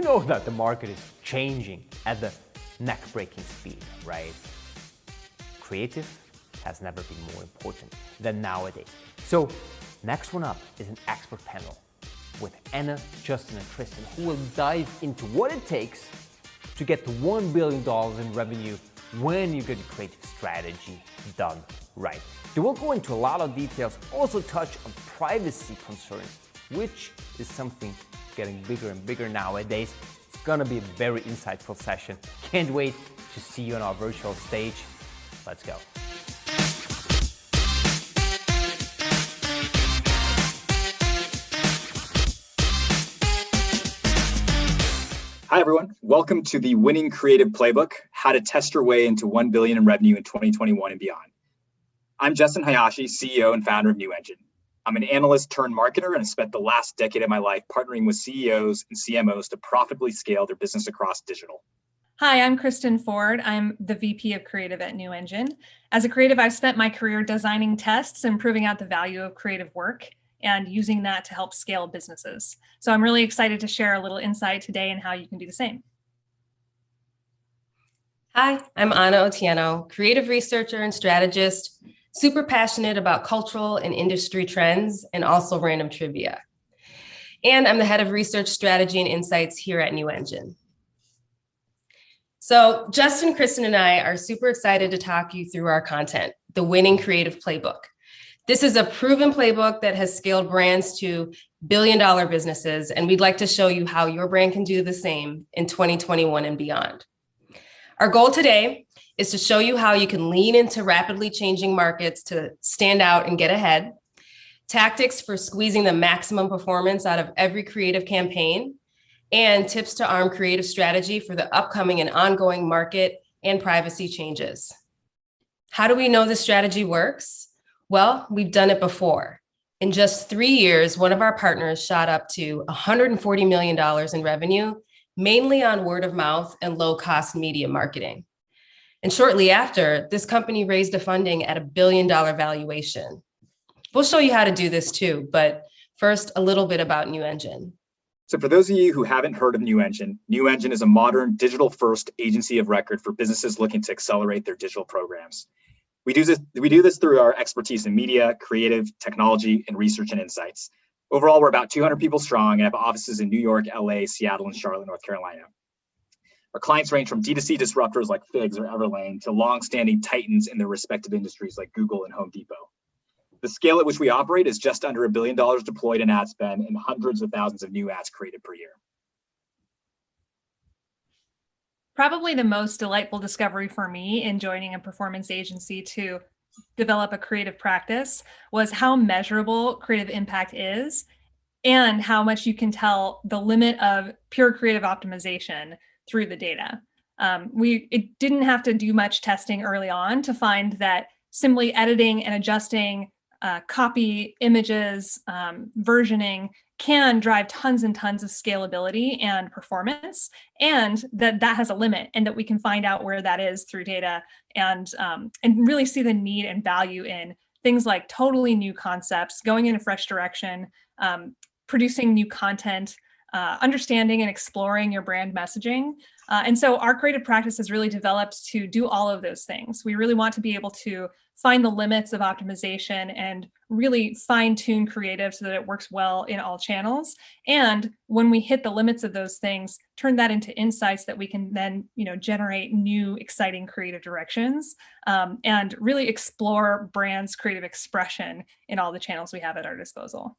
know that the market is changing at the neck-breaking speed, right? Creative has never been more important than nowadays. So next one up is an expert panel with Anna, Justin, and Cristin, who will dive into what it takes to get to $1 billion in revenue when you get your creative strategy done right. They will go into a lot of details, also touch on privacy concerns, which is something getting bigger and bigger nowadays. It's gonna be a very insightful session. Can't wait to see you on our virtual stage. Let's go. Hi, everyone. Welcome to the Winning Creative Playbook, how to test your way into $1 billion in revenue in 2021 and beyond. I'm Justin+Hayashi, CEO and founder of New Engine. I'm an analyst turned marketer and have spent the last decade of my life partnering with CEOs and CMOs to profitably scale their business across digital. Hi, I'm Cristin+Ford. I'm the VP of Creative at New Engine. As a creative, I've spent my career designing tests and proving out the value of creative work and using that to help scale businesses. So I'm really excited to share a little insight today in how you can do the same. Hi, I'm Anna+Otieno, creative researcher and strategist, super passionate about cultural and industry trends and also random trivia. And I'm the head of research strategy and insights here at New Engine. So Justin, Cristin, and I are super excited to talk you through our content, the Winning Creative Playbook. This is a proven playbook that has scaled brands to billion-dollar businesses, and we'd like to show you how your brand can do the same in 2021 and beyond. Our goal today is to show you how you can lean into rapidly changing markets to stand out and get ahead, tactics for squeezing the maximum performance out of every creative campaign, and tips to arm creative strategy for the upcoming and ongoing market and privacy changes. How do we know this strategy works? Well, we've done it before. In just 3 years, one of our partners shot up to $140 million in revenue, mainly on word of mouth and low-cost media marketing. And shortly after, this company raised a funding at $1 billion valuation. We'll show you how to do this too, but first, a little bit about New Engine. So for those of you who haven't heard of New Engine is a modern digital-first agency of record for businesses looking to accelerate their digital programs. We do this through our expertise in media, creative, technology, and research and insights. Overall, we're about 200 people strong and have offices in New York, LA, Seattle, and Charlotte, North Carolina. Our clients range from D2C disruptors like Figs or Everlane to long-standing titans in their respective industries like Google and Home Depot. The scale at which we operate is just under $1 billion deployed in ad spend and hundreds of thousands of new ads created per year. Probably the most delightful discovery for me in joining a performance agency to develop a creative practice was how measurable creative impact is and how much you can tell the limit of pure creative optimization through the data. It didn't have to do much testing early on to find that simply editing and adjusting copy, images, versioning can drive tons and tons of scalability and performance, and that has a limit, and that we can find out where that is through data and really see the need and value in things like totally new concepts, going in a fresh direction, producing new content, understanding and exploring your brand messaging. And so our creative practice has really developed to do all of those things. We really want to be able to find the limits of optimization and really fine-tune creative so that it works well in all channels. And when we hit the limits of those things, turn that into insights that we can then, generate new, exciting creative directions and really explore brands' creative expression in all the channels we have at our disposal.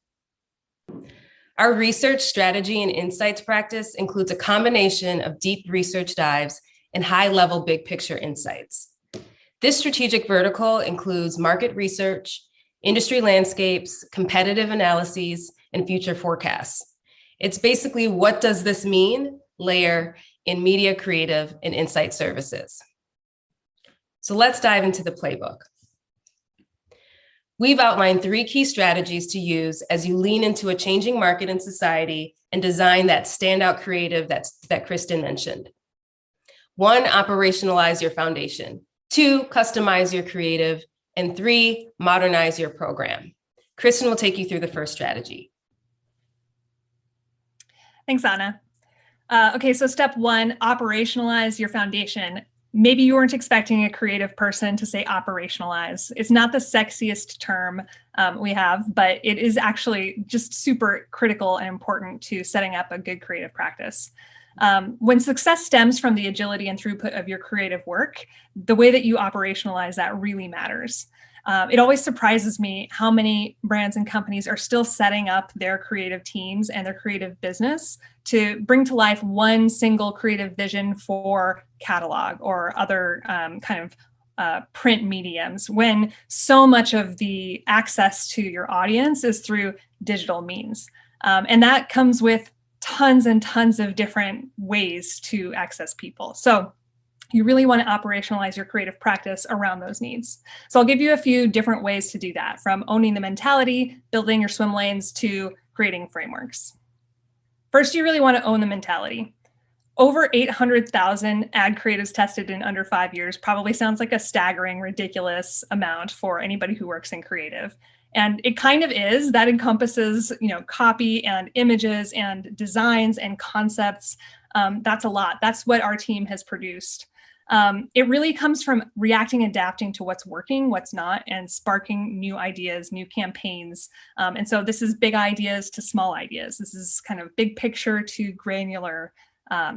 Our research strategy and insights practice includes a combination of deep research dives and high-level big picture insights. This strategic vertical includes market research, industry landscapes, competitive analyses, and future forecasts. It's basically what does this mean layer in media, creative, and insight services. So let's dive into the playbook. We've outlined 3 key strategies to use as you lean into a changing market and society and design that standout creative that Cristin mentioned. 1, operationalize your foundation. 2, customize your creative. And 3, modernize your program. Cristin will take you through the first strategy. Thanks, Anna. Okay, so step one, operationalize your foundation. Maybe you weren't expecting a creative person to say operationalize. It's not the sexiest term we have, but it is actually just super critical and important to setting up a good creative practice. When success stems from the agility and throughput of your creative work, the way that you operationalize that really matters. It always surprises me how many brands and companies are still setting up their creative teams and their creative business to bring to life one single creative vision for catalog or other print mediums, when so much of the access to your audience is through digital means. And that comes with tons and tons of different ways to access people. So you really want to operationalize your creative practice around those needs. So I'll give you a few different ways to do that, from owning the mentality, building your swim lanes, to creating frameworks. First, you really want to own the mentality. Over 800,000 ad creatives tested in under 5 years probably sounds like a staggering, ridiculous amount for anybody who works in creative. And it kind of is. That encompasses, copy and images and designs and concepts. That's a lot. That's what our team has produced. It really comes from reacting, adapting to what's working, what's not, and sparking new ideas, new campaigns. And so this is big ideas to small ideas. This is kind of big picture to granular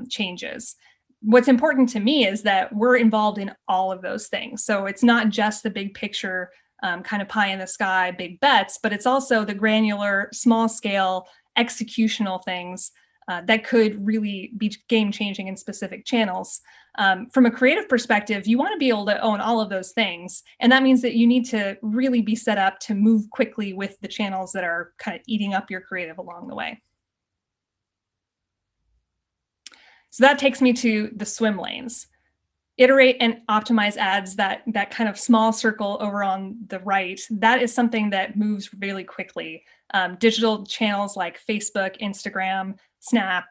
changes. What's important to me is that we're involved in all of those things. So it's not just the big picture, kind of pie in the sky, big bets, but it's also the granular, small scale, executional things that could really be game changing in specific channels. From a creative perspective, you want to be able to own all of those things. And that means that you need to really be set up to move quickly with the channels that are kind of eating up your creative along the way. So that takes me to the swim lanes. Iterate and optimize ads, that kind of small circle over on the right, that is something that moves really quickly. Digital channels like Facebook, Instagram, Snap,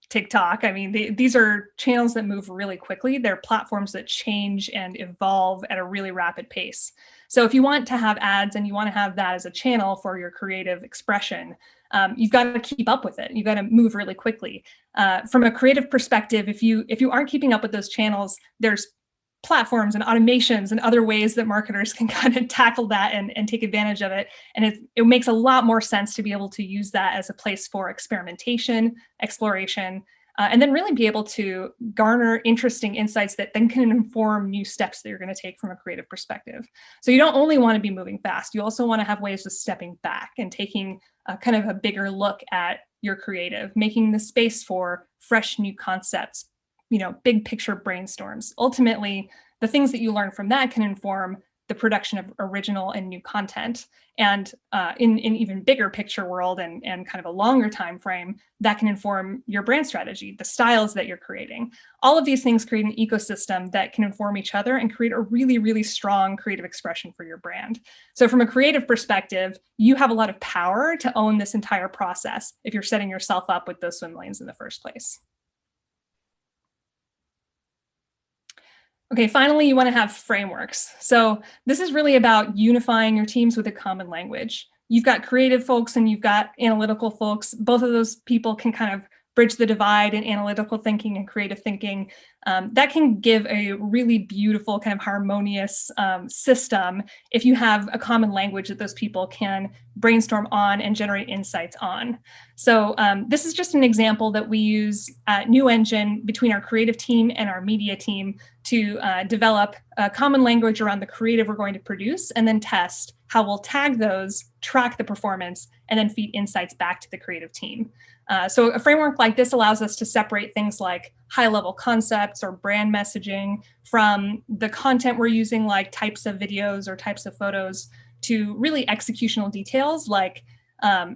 TikTok. I mean, these are channels that move really quickly. They're platforms that change and evolve at a really rapid pace. So if you want to have ads and you want to have that as a channel for your creative expression, you've got to keep up with it. You've got to move really quickly. From a creative perspective, if you aren't keeping up with those channels, there's platforms and automations and other ways that marketers can kind of tackle that and take advantage of it. And it makes a lot more sense to be able to use that as a place for experimentation, exploration, and then really be able to garner interesting insights that then can inform new steps that you're going to take from a creative perspective. So you don't only want to be moving fast, you also want to have ways of stepping back and taking kind of a bigger look at your creative, making the space for fresh new concepts, big picture brainstorms. Ultimately, the things that you learn from that can inform the production of original and new content. And in even bigger picture world and kind of a longer time frame, that can inform your brand strategy, the styles that you're creating. All of these things create an ecosystem that can inform each other and create a really, really strong creative expression for your brand. So from a creative perspective, you have a lot of power to own this entire process if you're setting yourself up with those swim lanes in the first place. Okay, finally, you want to have frameworks. So this is really about unifying your teams with a common language. You've got creative folks and you've got analytical folks. Both of those people can kind of bridge the divide in analytical thinking and creative thinking. That can give a really beautiful kind of harmonious system if you have a common language that those people can brainstorm on and generate insights on. So this is just an example that we use at New Engine between our creative team and our media team to develop a common language around the creative we're going to produce, and then test how we'll tag those, track the performance, and then feed insights back to the creative team. So a framework like this allows us to separate things like high-level concepts or brand messaging from the content we're using, like types of videos or types of photos, to really executional details like,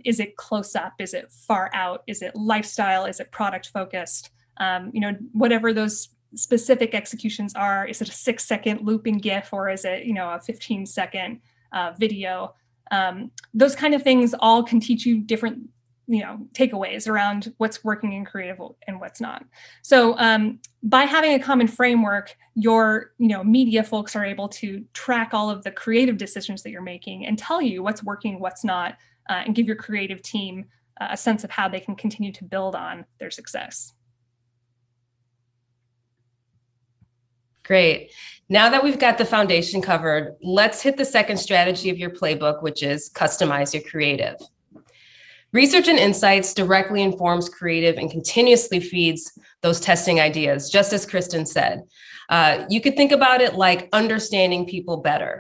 is it close up? Is it far out? Is it lifestyle? Is it product focused? Whatever those specific executions are. Is it a 6-second looping GIF, or is it, a 15-second video? Those kind of things all can teach you different takeaways around what's working in creative and what's not. So by having a common framework, your media folks are able to track all of the creative decisions that you're making and tell you what's working, what's not, and give your creative team a sense of how they can continue to build on their success. Great. Now that we've got the foundation covered, let's hit the second strategy of your playbook, which is customize your creative. Research and insights directly informs creative and continuously feeds those testing ideas, just as Cristin said. You could think about it like understanding people better.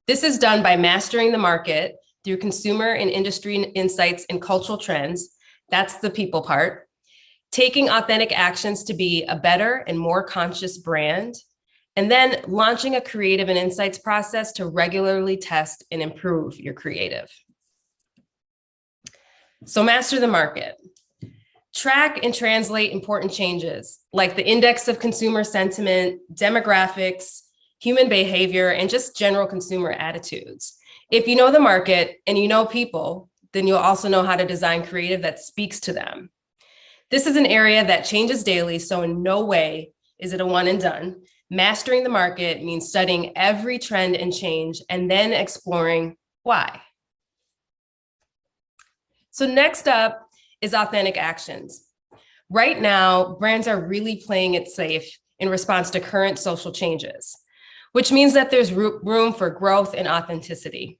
This is done by mastering the market through consumer and industry insights and cultural trends. That's the people part. Taking authentic actions to be a better and more conscious brand, and then launching a creative and insights process to regularly test and improve your creative. So master the market. Track and translate important changes like the index of consumer sentiment, demographics, human behavior, and just general consumer attitudes. If you know the market and you know people, then you'll also know how to design creative that speaks to them. This is an area that changes daily, so in no way is it a one and done. Mastering the market means studying every trend and change and then exploring why. So next up is authentic actions. Right now, brands are really playing it safe in response to current social changes, which means that there's room for growth and authenticity.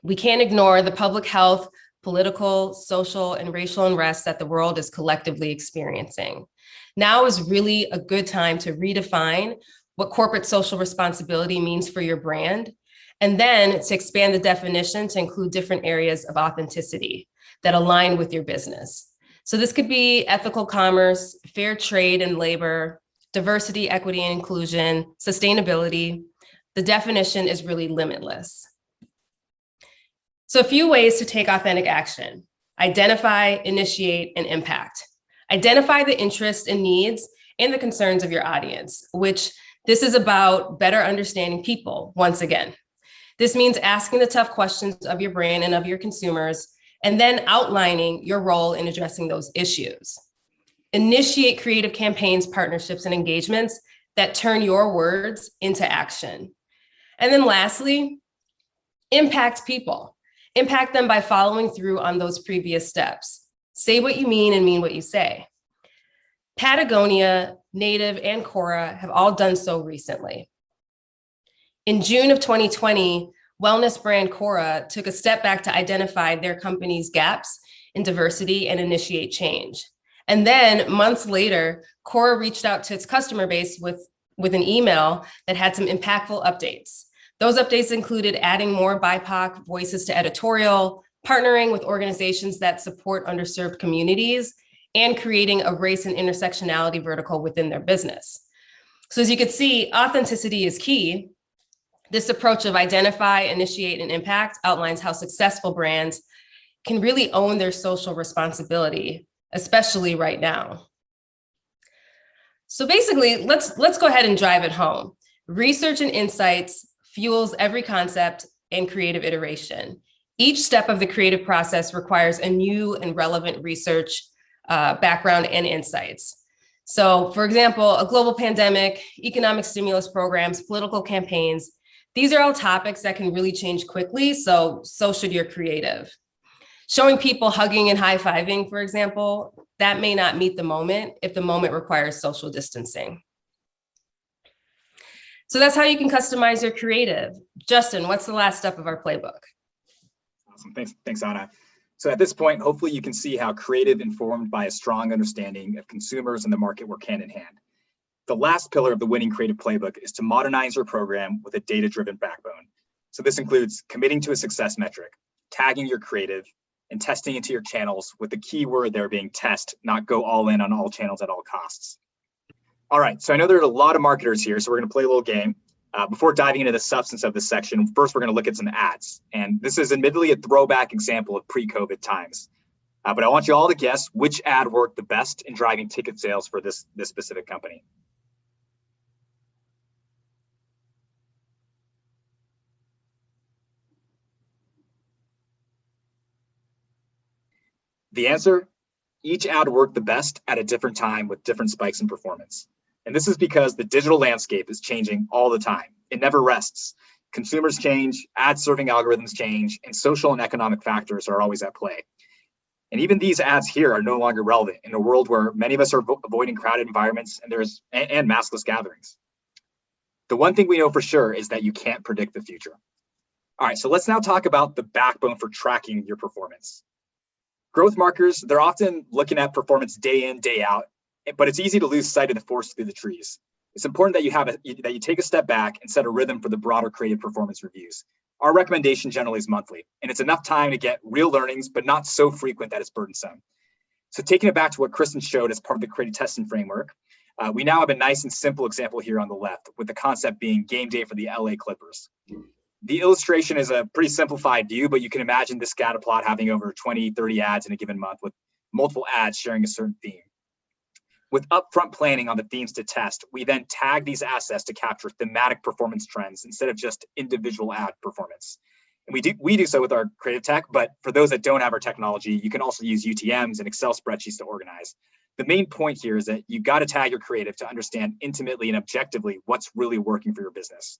We can't ignore the public health, political, social, and racial unrest that the world is collectively experiencing. Now is really a good time to redefine what corporate social responsibility means for your brand, and then to expand the definition to include different areas of authenticity that align with your business. So this could be ethical commerce, fair trade and labor, diversity, equity, and inclusion, sustainability. The definition is really limitless. So a few ways to take authentic action: identify, initiate, and impact. Identify the interests and needs and the concerns of your audience, which this is about better understanding people once again. This means asking the tough questions of your brand and of your consumers, and then outlining your role in addressing those issues. Initiate creative campaigns, partnerships, and engagements that turn your words into action. And then lastly, impact people. Impact them by following through on those previous steps. Say what you mean and mean what you say. Patagonia, Native, and Cora have all done so recently. In June of 2020, wellness brand Cora took a step back to identify their company's gaps in diversity and initiate change. And then months later, Cora reached out to its customer base with an email that had some impactful updates. Those updates included adding more BIPOC voices to editorial, partnering with organizations that support underserved communities, and creating a race and intersectionality vertical within their business. So as you can see, authenticity is key. This approach of identify, initiate, and impact outlines how successful brands can really own their social responsibility, especially right now. So basically, let's go ahead and drive it home. Research and insights fuels every concept and creative iteration. Each step of the creative process requires a new and relevant research background and insights. So for example, a global pandemic, economic stimulus programs, political campaigns, these are all topics that can really change quickly, so should your creative. Showing people hugging and high-fiving, for example, that may not meet the moment if the moment requires social distancing. So that's how you can customize your creative. Justin, what's the last step of our playbook? Awesome, thanks, Anna. So at this point, hopefully you can see how creative informed by a strong understanding of consumers and the market work hand in hand. The last pillar of the winning creative playbook is to modernize your program with a data-driven backbone. So this includes committing to a success metric, tagging your creative, and testing into your channels with the key word there being test, not go all in on all channels at all costs. All right, so I know there are a lot of marketers here, so we're gonna play a little game. Before diving into the substance of this section, first we're gonna look at some ads. And this is admittedly a throwback example of pre-COVID times. But I want you all to guess which ad worked the best in driving ticket sales for this specific company. The answer, each ad worked the best at a different time with different spikes in performance. And this is because the digital landscape is changing all the time. It never rests. Consumers change, ad serving algorithms change, and social and economic factors are always at play. And even these ads here are no longer relevant in a world where many of us are avoiding crowded environments and maskless gatherings. The one thing we know for sure is that you can't predict the future. All right, so let's now talk about the backbone for tracking your performance. Growth marketers, they're often looking at performance day in, day out, but it's easy to lose sight of the forest through the trees. It's important that you take a step back and set a rhythm for the broader creative performance reviews. Our recommendation generally is monthly, and it's enough time to get real learnings, but not so frequent that it's burdensome. So taking it back to what Cristin showed as part of the creative testing framework, we now have a nice and simple example here on the left, with the concept being game day for the LA Clippers. The illustration is a pretty simplified view, but you can imagine this scatter plot having over 20, 30 ads in a given month with multiple ads sharing a certain theme. With upfront planning on the themes to test, we then tag these assets to capture thematic performance trends instead of just individual ad performance. And we do so with our creative tech, but for those that don't have our technology, you can also use UTMs and Excel spreadsheets to organize. The main point here is that you got to tag your creative to understand intimately and objectively what's really working for your business.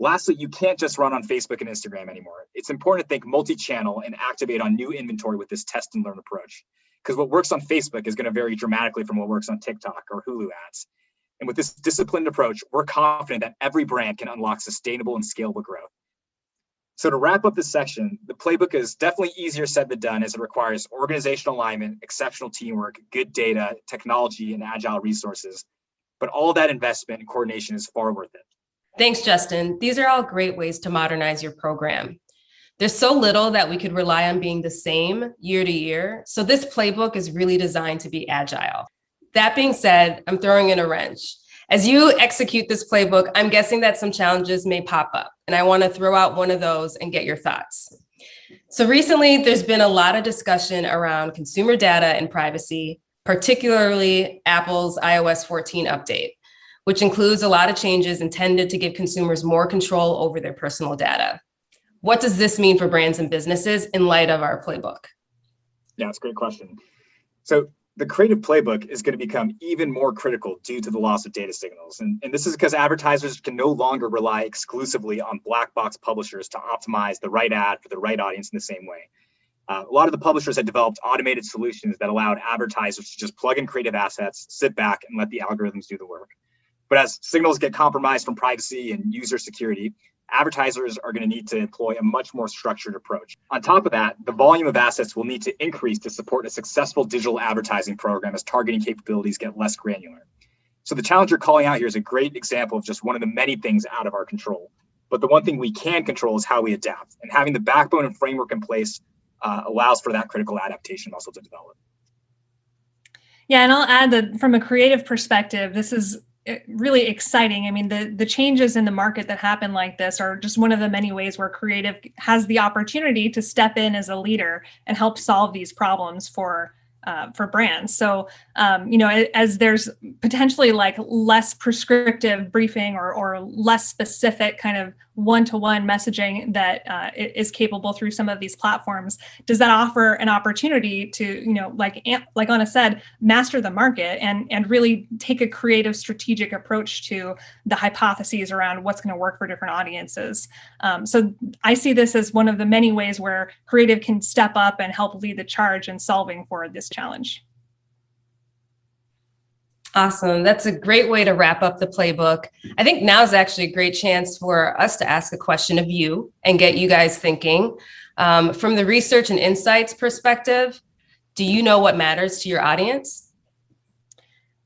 Lastly, you can't just run on Facebook and Instagram anymore. It's important to think multi-channel and activate on new inventory with this test and learn approach. Because what works on Facebook is going to vary dramatically from what works on TikTok or Hulu ads. And with this disciplined approach, we're confident that every brand can unlock sustainable and scalable growth. So to wrap up this section, the playbook is definitely easier said than done, as it requires organizational alignment, exceptional teamwork, good data, technology, and agile resources. But all that investment and coordination is far worth it. Thanks, Justin. These are all great ways to modernize your program. There's so little that we could rely on being the same year to year. So this playbook is really designed to be agile. That being said, I'm throwing in a wrench. As you execute this playbook, I'm guessing that some challenges may pop up, and I want to throw out one of those and get your thoughts. So recently, there's been a lot of discussion around consumer data and privacy, particularly Apple's iOS 14 update, which includes a lot of changes intended to give consumers more control over their personal data. What does this mean for brands and businesses in light of our playbook? Yeah, it's a great question. So the creative playbook is going to become even more critical due to the loss of data signals. And this is because advertisers can no longer rely exclusively on black box publishers to optimize the right ad for the right audience in the same way. A lot of the publishers had developed automated solutions that allowed advertisers to just plug in creative assets, sit back, and let the algorithms do the work. But as signals get compromised from privacy and user security, advertisers are going to need to employ a much more structured approach. On top of that, the volume of assets will need to increase to support a successful digital advertising program as targeting capabilities get less granular. So the challenge you're calling out here is a great example of just one of the many things out of our control. But the one thing we can control is how we adapt. And having the backbone and framework in place allows for that critical adaptation muscle to develop. Yeah, and I'll add that from a creative perspective, this is really exciting. I mean, the changes in the market that happen like this are just one of the many ways where creative has the opportunity to step in as a leader and help solve these problems for brands. So, as there's potentially like less prescriptive briefing or less specific kind of one-to-one messaging that is capable through some of these platforms, does that offer an opportunity to, like Anna said, master the market and really take a creative strategic approach to the hypotheses around what's going to work for different audiences. So I see this as one of the many ways where creative can step up and help lead the charge in solving for this challenge. Awesome. That's a great way to wrap up the playbook. I think now is actually a great chance for us to ask a question of you and get you guys thinking. From the research and insights perspective, do you know what matters to your audience?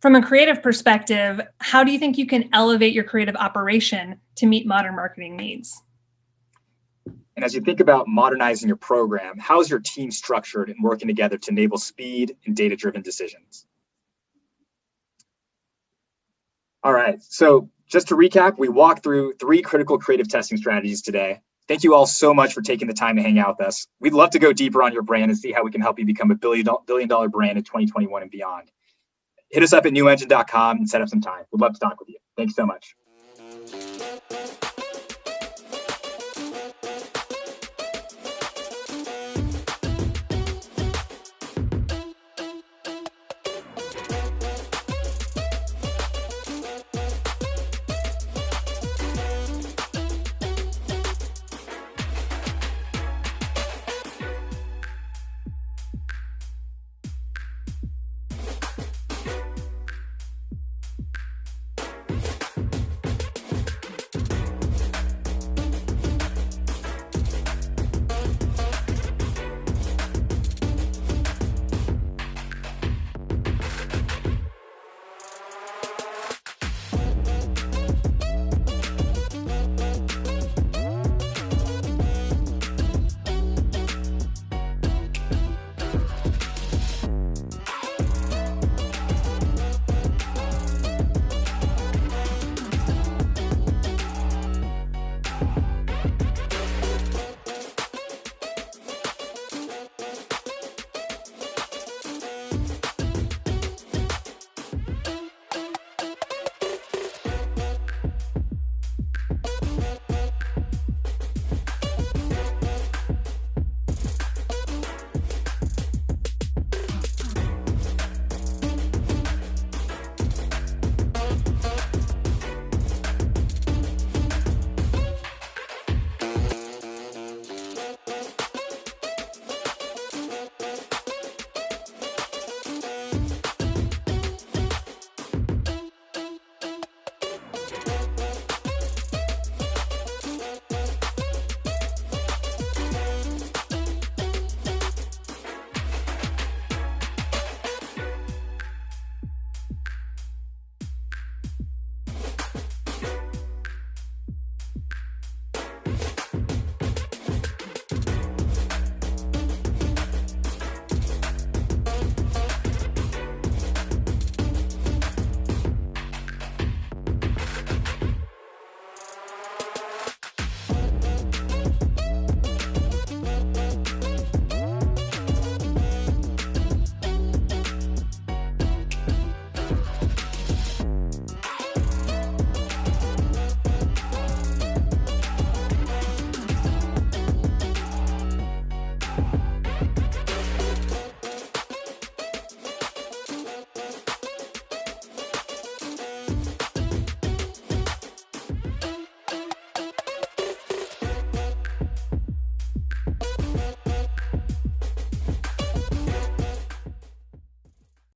From a creative perspective, how do you think you can elevate your creative operation to meet modern marketing needs? And as you think about modernizing your program, how is your team structured and working together to enable speed and data-driven decisions? All right, so just to recap, we walked through 3 critical creative testing strategies today. Thank you all so much for taking the time to hang out with us. We'd love to go deeper on your brand and see how we can help you become a billion-dollar brand in 2021 and beyond. Hit us up at newengine.com and set up some time. We'd love to talk with you. Thanks so much.